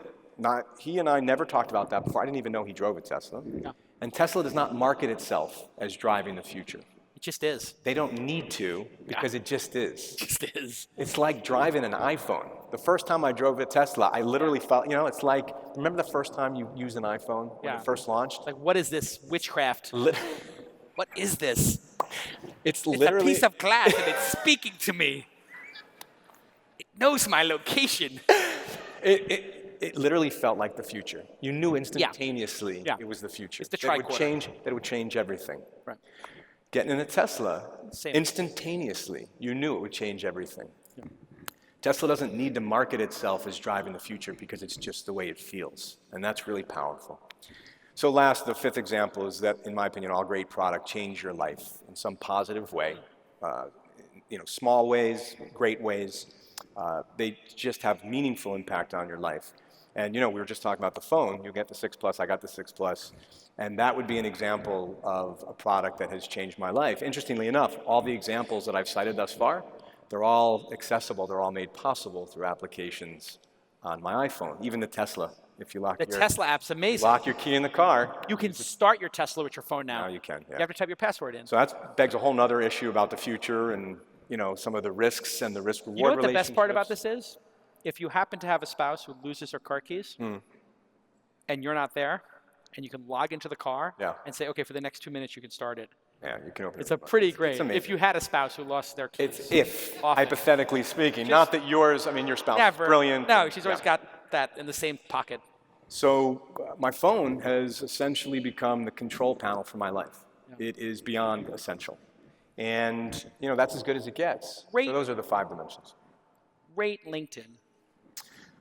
he and I never talked about that before. I didn't even know he drove a Tesla. Yeah. And Tesla does not market itself as driving the future. It just is. They don't need to because it just is. It just is. It's like driving an iPhone. The first time I drove a Tesla, I literally felt, it's like, remember the first time you used an iPhone when it first launched? Like, what is this witchcraft? What is this? It's It's literally a piece of glass and it's speaking to me. It knows my location. It literally felt like the future. You knew instantaneously it was the future. It's the that tricorder. it would change everything. Right. Getting in a Tesla, Same. instantaneously, you knew it would change everything. Yeah. Tesla doesn't need to market itself as driving the future because it's just the way it feels. And that's really powerful. So last, the fifth example is that, in my opinion, all great products change your life in some positive way. Small ways, great ways. They just have meaningful impact on your life. And we were just talking about the phone. You get the 6 Plus, I got the 6 Plus. And that would be an example of a product that has changed my life. Interestingly enough, all the examples that I've cited thus far, they're all accessible. They're all made possible through applications on my iPhone. Even the Tesla, if you lock The Tesla app's amazing. lock your key in the car. You can start your Tesla with your phone now. Now you can, yeah. You have to type your password in. So that begs a whole nother issue about the future and some of the risks and the risk-reward You know what the relationships. best part about this is? If you happen to have a spouse who loses her car keys and you're not there, and you can log into the car and say, okay, for the next 2 minutes you can start it. Yeah, you can open It's it. a pretty great. It's amazing. If you had a spouse who lost their keys. It's if, often. hypothetically speaking. Not that your spouse Never. is brilliant. No, she's always got that in the same pocket. So my phone has essentially become the control panel for my life. Yeah. It is beyond essential. And, that's as good as it gets. Rate, so those are the 5 dimensions. Rate LinkedIn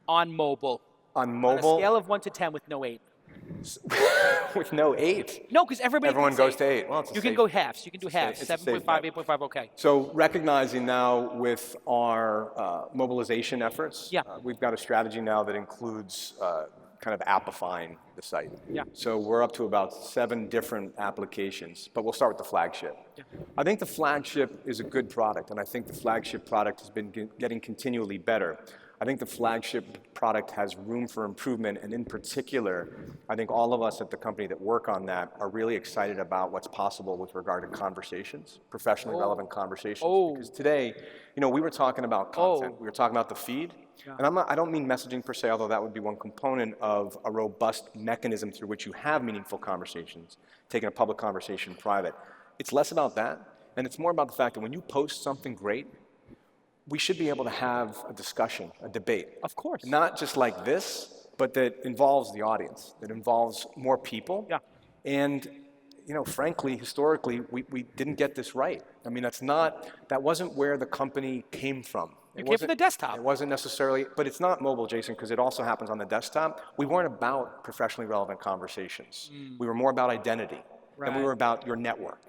on mobile. On mobile? On a scale of 1 to 10 with no 8. With no 8? No, because everyone goes to 8. Well, you can go halves. You can do halves. 7.5, 8.5, okay. So recognizing now with our mobilization efforts, we've got a strategy now that includes kind of appifying the site. Yeah. So we're up to about 7 different applications, but we'll start with the flagship. Yeah. I think the flagship is a good product, and I think the flagship product has been getting continually better. I think the flagship product has room for improvement, and in particular, I think all of us at the company that work on that are really excited about what's possible with regard to conversations, professionally relevant conversations. Because today, we were talking about content. We were talking about the feed. Yeah. And I don't mean messaging per se, although that would be one component of a robust mechanism through which you have meaningful conversations, taking a public conversation private. It's less about that, and it's more about the fact that when you post something great, we should be able to have a discussion, a debate. Of course. Not just like this, but that involves the audience, that involves more people. Yeah. And, frankly, historically, we didn't get this right. I mean, that wasn't where the company came from. It came from the desktop. It wasn't necessarily, but it's not mobile, Jason, because it also happens on the desktop. We weren't about professionally relevant conversations. We were more about identity. Right. Then we were about your network.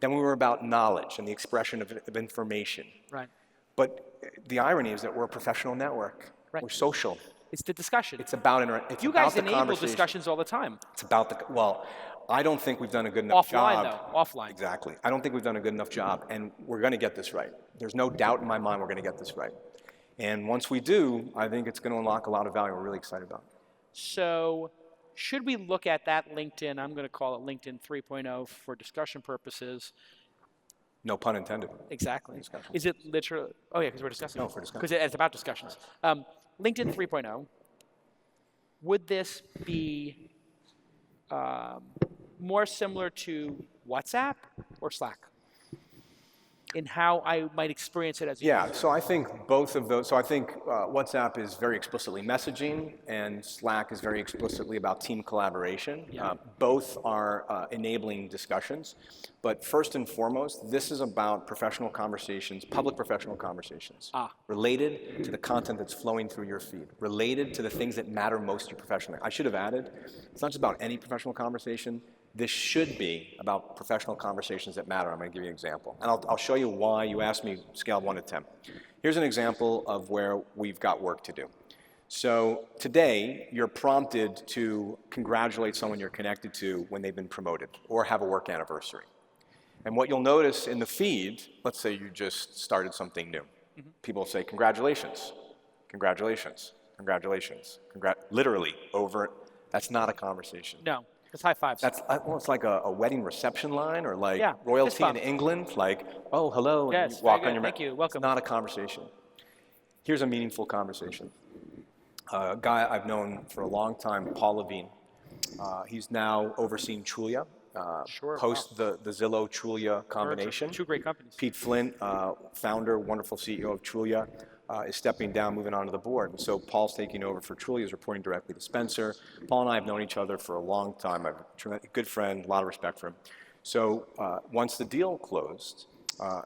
Then we were about knowledge and the expression of information. Right. But the irony is that we're a professional network. Right. We're social. It's the discussion. It's about you guys enable discussions all the time. It's about I don't think we've done a good enough job. Offline, though. Offline. Exactly. I don't think we've done a good enough job, and we're going to get this right. There's no doubt in my mind we're going to get this right. And once we do, I think it's going to unlock a lot of value we're really excited about. So should we look at that LinkedIn, I'm going to call it LinkedIn 3.0 for discussion purposes. No pun intended. Exactly. Is it literally? Oh, yeah, because we're discussing. No, for discussion. Because it's about discussions. LinkedIn 3.0, would this be more similar to WhatsApp or Slack in how I might experience it as a Yeah, user? so I think both of those. So I think WhatsApp is very explicitly messaging, and Slack is very explicitly about team collaboration. Yeah. Both are enabling discussions, but first and foremost, this is about professional conversations, public professional conversations, related to the content that's flowing through your feed, related to the things that matter most to you professionally. I should have added, it's not just about any professional conversation. This should be about professional conversations that matter. I'm going to give you an example. And I'll show you why. You asked me scale of 1 to 10. Here's an example of where we've got work to do. So today, you're prompted to congratulate someone you're connected to when they've been promoted or have a work anniversary. And what you'll notice in the feed, let's say you just started something new. People will say, congratulations, congratulations, congratulations, literally over. That's not a conversation. No. It's high fives. That's it's like a wedding reception line, or like Yeah, royalty in England, like, oh, hello, and Yes, you walk very on good. your Thank you. Welcome. It's not a conversation. Here's a meaningful conversation. A guy I've known for a long time, Paul Levine. He's now overseeing Trulia, post the Zillow Trulia combination. Two great companies. Pete Flint, founder, wonderful CEO of Trulia, is stepping down, moving on to the board. And so Paul's taking over for Trulia, is reporting directly to Spencer. Paul and I have known each other for a long time. I'm a good friend, a lot of respect for him. So once the deal closed,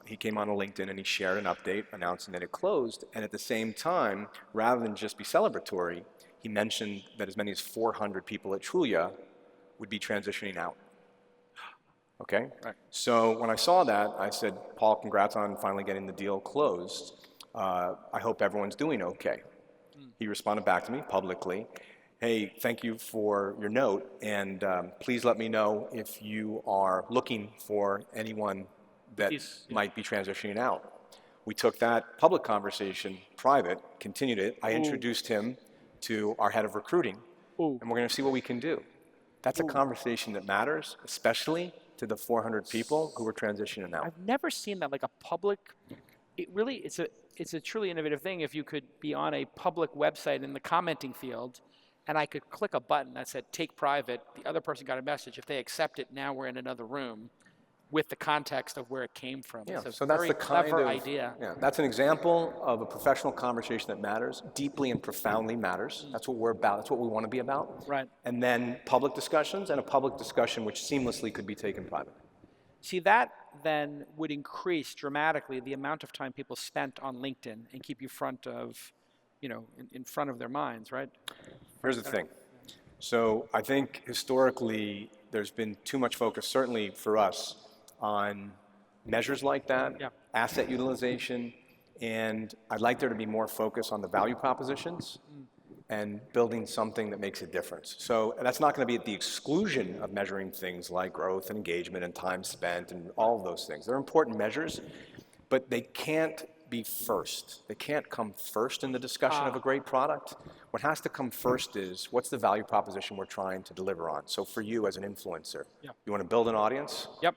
he came on to LinkedIn and he shared an update announcing that it closed. And at the same time, rather than just be celebratory, he mentioned that as many as 400 people at Trulia would be transitioning out. Okay? Right. So when I saw that, I said, Paul, congrats on finally getting the deal closed. I hope everyone's doing okay. He responded back to me publicly, hey, thank you for your note, and please let me know if you are looking for anyone that might be transitioning out. We took that public conversation private, continued it. I introduced him to our head of recruiting, and we're going to see what we can do. That's a conversation that matters, especially to the 400 people who are transitioning out. I've never seen that, like a public. It's a truly innovative thing if you could be on a public website in the commenting field, and I could click a button that said take private. The other person got a message. If they accept it, now we're in another room with the context of where it came from. Yeah, it's a so that's very the kind clever of idea. Yeah, that's an example of a professional conversation that matters, deeply and profoundly matters. That's what we're about. That's what we want to be about. Right. And then public discussions, and a public discussion which seamlessly could be taken private. See, that then would increase dramatically the amount of time people spent on LinkedIn and keep you front of, in front of their minds, right? Here's the thing. So I think historically there's been too much focus, certainly for us, on measures like that, asset utilization, and I'd like there to be more focus on the value propositions and building something that makes a difference. So that's not going to be at the exclusion of measuring things like growth and engagement and time spent and all of those things. They're important measures, but they can't be first. They can't come first in the discussion of a great product. What has to come first is, what's the value proposition we're trying to deliver on? So for you as an influencer, you want to build an audience? Yep.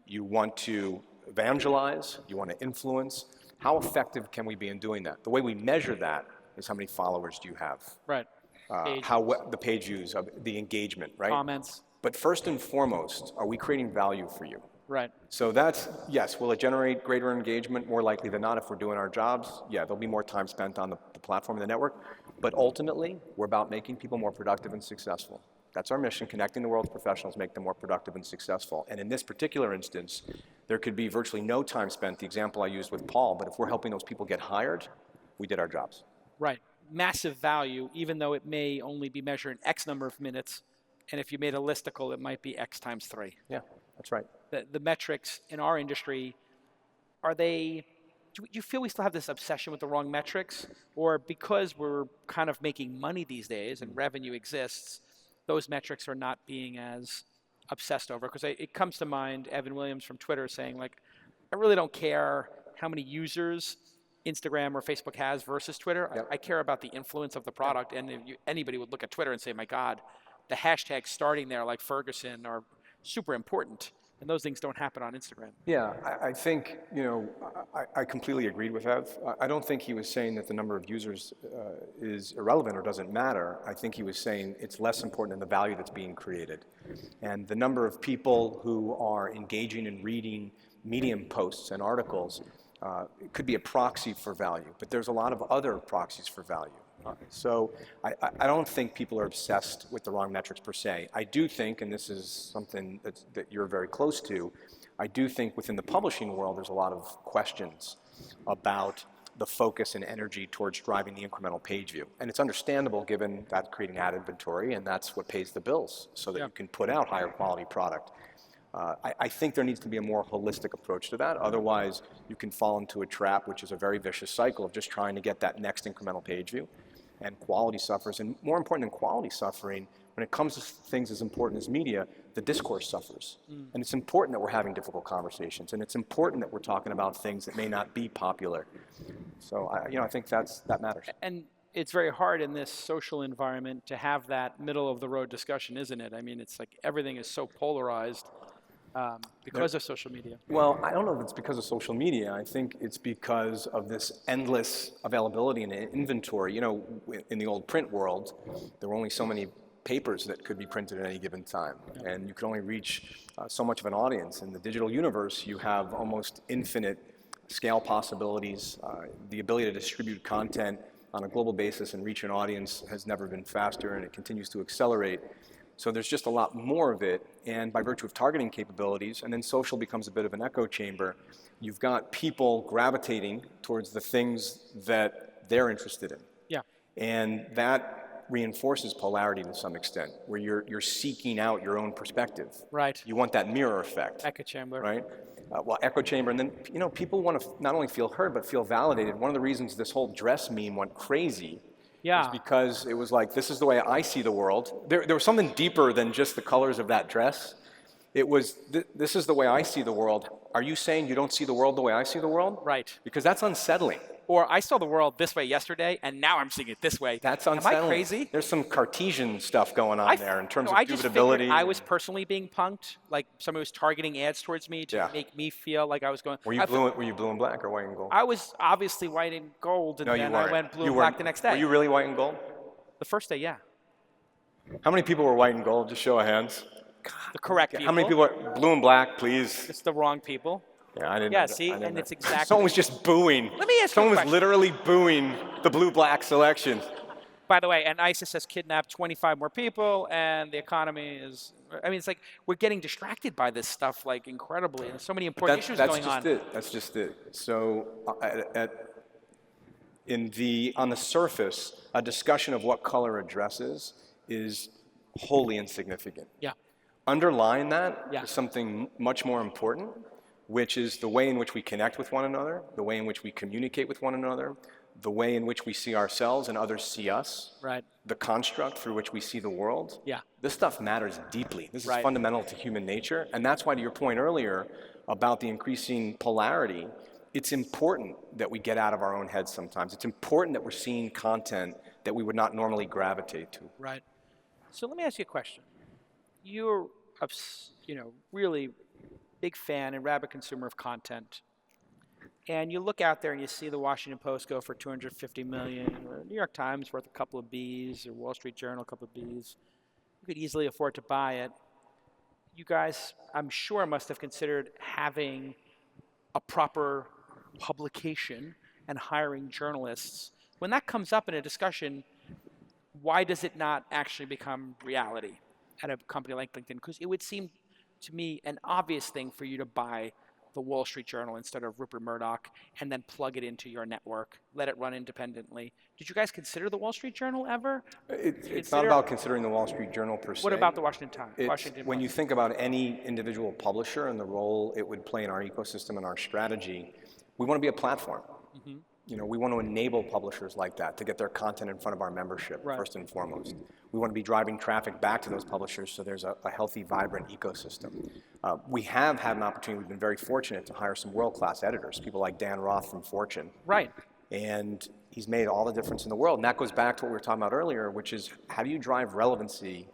You want to evangelize? You want to influence? How effective can we be in doing that? The way we measure that is how many followers do you have? Right. The page views, the engagement, right? Comments. But first and foremost, are we creating value for you? Right. So that's, yes, will it generate greater engagement? More likely than not, if we're doing our jobs, there'll be more time spent on the platform and the network. But ultimately, we're about making people more productive and successful. That's our mission, connecting the world's professionals, make them more productive and successful. And in this particular instance, there could be virtually no time spent, the example I used with Paul, but if we're helping those people get hired, we did our jobs. Right. Massive value, even though it may only be measured in X number of minutes. And if you made a listicle, it might be X times 3. Yeah, that's right. The metrics in our industry, do you feel we still have this obsession with the wrong metrics? Or because we're kind of making money these days and revenue exists, those metrics are not being as obsessed over? Because it comes to mind Evan Williams from Twitter saying, like, I really don't care how many users Instagram or Facebook has versus Twitter. Yep. I care about the influence of the product. And if anybody would look at Twitter and say, my God, the hashtags starting there like Ferguson are super important. And those things don't happen on Instagram. Yeah, I think, I completely agreed with Ev. I don't think he was saying that the number of users is irrelevant or doesn't matter. I think he was saying it's less important than the value that's being created. And the number of people who are engaging and reading Medium posts and articles it could be a proxy for value, but there's a lot of other proxies for value. So I don't think people are obsessed with the wrong metrics per se. I do think, and this is something that you're very close to, I do think within the publishing world there's a lot of questions about the focus and energy towards driving the incremental page view. And it's understandable given that's creating ad inventory and that's what pays the bills so that you can put out higher quality product. I think there needs to be a more holistic approach to that. Otherwise, you can fall into a trap, which is a very vicious cycle of just trying to get that next incremental page view. And quality suffers. And more important than quality suffering, when it comes to things as important as media, the discourse suffers. And it's important that we're having difficult conversations. And it's important that we're talking about things that may not be popular. So I think that matters. And it's very hard in this social environment to have that middle of the road discussion, isn't it? I mean, it's like everything is so polarized. Because of social media? Well, I don't know if it's because of social media. I think it's because of this endless availability and inventory. In the old print world, there were only so many papers that could be printed at any given time. And you could only reach so much of an audience. In the digital universe, you have almost infinite scale possibilities. The ability to distribute content on a global basis and reach an audience has never been faster, and it continues to accelerate. So there's just a lot more of it, and by virtue of targeting capabilities, and then social becomes a bit of an echo chamber, you've got people gravitating towards the things that they're interested in. Yeah. And that reinforces polarity to some extent, where you're seeking out your own perspective. Right. You want that mirror effect. Echo chamber. Right? Echo chamber, and then people want to not only feel heard, but feel validated. One of the reasons this whole dress meme went crazy is because it was like, this is the way I see the world. There was something deeper than just the colors of that dress. It was, this is the way I see the world. Are you saying you don't see the world the way I see the world? Right. Because that's unsettling. Or I saw the world this way yesterday, and now I'm seeing it this way. That's unsettling. Am I crazy? There's some Cartesian stuff going on there in terms of I just dubitability. figured I was personally being punked, like somebody was targeting ads towards me to make me feel like I was going. Were you blue and black or white and gold? I was obviously white and gold, and then I went blue and black the next day. Were you really white and gold? The first day, yeah. How many people were white and gold? Just show of hands. The correct people. How many people are blue and black, please? It's the wrong people. Yeah, I didn't. Yeah, see, and it's exactly. Someone was just booing. Let me ask you a Someone was question. literally booing the blue-black selection. By the way, and ISIS has kidnapped 25 more people, and the economy is. I mean, it's like we're getting distracted by this stuff, like incredibly. There's so many important issues going on. That's just it. So, on the surface, a discussion of what color a dress is wholly insignificant. Yeah. Underlying that is something much more important, which is the way in which we connect with one another, the way in which we communicate with one another, the way in which we see ourselves and others see us, right? The construct through which we see the world. Yeah. This stuff matters deeply. This is fundamental to human nature, and that's why, to your point earlier about the increasing polarity, it's important that we get out of our own heads sometimes. It's important that we're seeing content that we would not normally gravitate to. Right. So let me ask you a question. You're, really big fan and rabid consumer of content. And you look out there and you see the Washington Post go for $250 million, or New York Times worth a couple of Bs, or Wall Street Journal a couple of Bs. You could easily afford to buy it. You guys, I'm sure, must have considered having a proper publication and hiring journalists. When that comes up in a discussion, why does it not actually become reality at a company like LinkedIn? Because it would seem to me an obvious thing for you to buy the Wall Street Journal instead of Rupert Murdoch and then plug it into your network, let it run independently. Did you guys consider the Wall Street Journal ever? It's not about considering the Wall Street Journal per se. What about the Washington Times? When you think about any individual publisher and the role it would play in our ecosystem and our strategy, we want to be a platform. Mm-hmm. We want to enable publishers like that to get their content in front of our membership, first and foremost. We want to be driving traffic back to those publishers so there's a healthy, vibrant ecosystem. We have had an opportunity, we've been very fortunate to hire some world-class editors, people like Dan Roth from Fortune. Right. And he's made all the difference in the world. And that goes back to what we were talking about earlier, which is how do you drive relevancy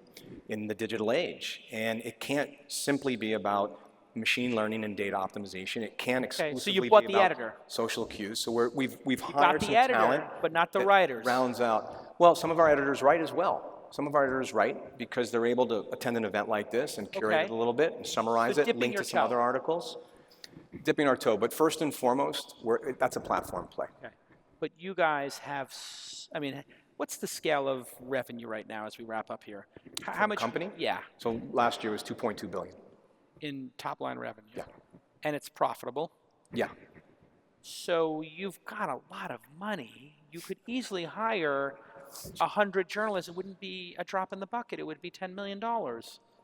in the digital age? And it can't simply be about machine learning and data optimization. It can exclusively so you bought be the about editor. social cues. So we've Got hired the some editor, talent, but not the that writers. Rounds out. Well, some of our editors write as well. Some of our editors write because they're able to attend an event like this and curate it a little bit and summarize it, link to some other articles. Dipping our toe, but first and foremost, that's a platform play. Okay. But you guys have, I mean, what's the scale of revenue right now as we wrap up here? How much? Company? Yeah. So last year was 2.2 billion. In top line revenue. Yeah. And it's profitable. Yeah. So you've got a lot of money. You could easily hire 100 journalists. It wouldn't be a drop in the bucket. It would be $10 million.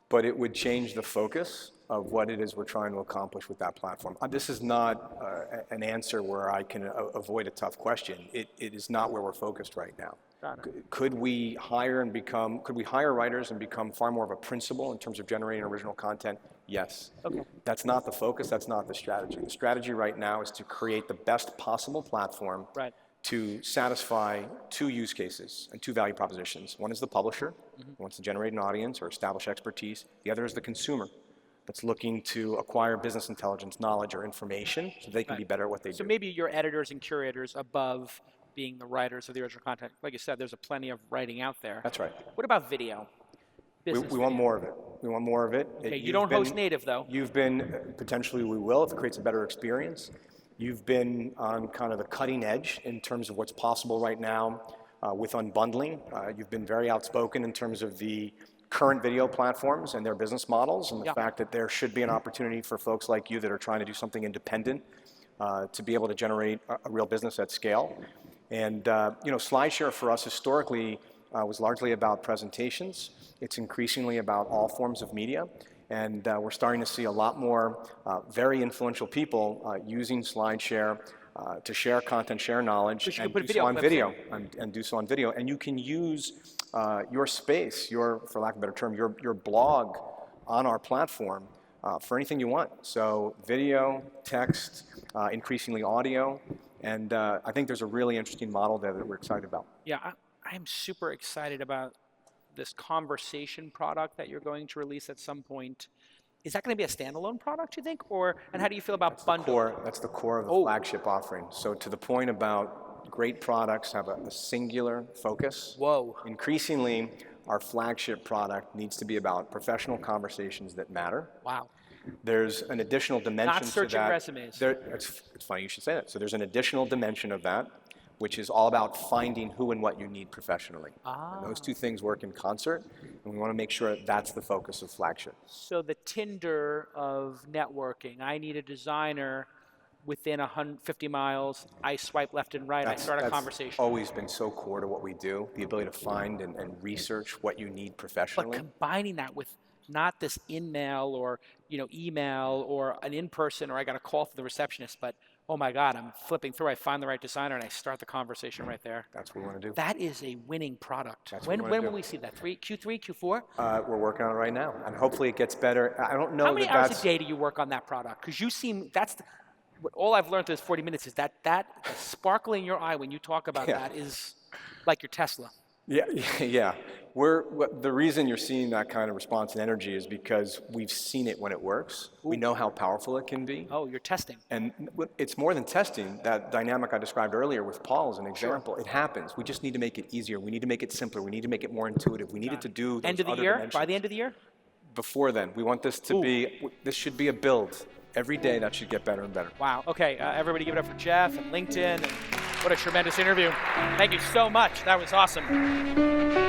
But it would change the focus of what it is we're trying to accomplish with that platform. This is not an answer where I can avoid a tough question. It is not where we're focused right now. Could we hire writers and become far more of a principal in terms of generating original content? Yes. Okay. That's not the focus, that's not the strategy. The strategy right now is to create the best possible platform to satisfy two use cases and two value propositions. One is the publisher, who wants to generate an audience or establish expertise. The other is the consumer, that's looking to acquire business intelligence, knowledge, or information so they can be better at what they do. So maybe your editors and curators above being the writers of the original content. Like you said, there's plenty of writing out there. That's right. What about video? We want more of it. We want more of it. Okay, you don't host native, though. You've been, potentially we will if it creates a better experience. You've been on kind of the cutting edge in terms of what's possible right now with unbundling. You've been very outspoken in terms of the current video platforms and their business models and the fact that there should be an opportunity for folks like you that are trying to do something independent to be able to generate a real business at scale. And SlideShare for us historically was largely about presentations. It's increasingly about all forms of media. And we're starting to see a lot more very influential people using SlideShare to share content, share knowledge, and do so on video. And do so on video. And you can use your space, for lack of a better term, your blog on our platform for anything you want. So video, text, increasingly audio. And I think there's a really interesting model there that we're excited about. Yeah, I'm super excited about this conversation product that you're going to release at some point. Is that going to be a standalone product, you think? And how do you feel about bundling? That's the core of the flagship offering. So to the point about great products have a singular focus. Whoa. Increasingly, our flagship product needs to be about professional conversations that matter. Wow. There's an additional dimension to that. Not searching resumes. It's funny you should say that. So there's an additional dimension of that, which is all about finding who and what you need professionally. And those two things work in concert, and we want to make sure that's the focus of flagship. So the Tinder of networking, I need a designer within 150 miles, I swipe left and right, I start a conversation. That's always been so core to what we do, the ability to find and research what you need professionally. But combining that with not this in-mail or email or an in-person or I got a call from the receptionist, but oh my God, I'm flipping through, I find the right designer and I start the conversation right there. That's what we want to do. That is a winning product. When will we see that? Q3, Q4? We're working on it right now, and hopefully it gets better. I don't know. How many hours a day do you work on that product? Because you seem, all I've learned through this 40 minutes is that the sparkle in your eye when you talk about that is like your Tesla. Yeah. The reason you're seeing that kind of response and energy is because we've seen it when it works. Ooh. We know how powerful it can be. Oh, you're testing. And it's more than testing. That dynamic I described earlier with Paul is an example. Sure. It happens. We just need to make it easier. We need to make it simpler. We need to make it more intuitive. We need it to do those end of the other year? dimensions. By the end of the year? Before then. We want this to be, this should be a build. Every day that should get better and better. Wow. Okay, everybody give it up for Jeff and LinkedIn. And what a tremendous interview. Thank you so much. That was awesome.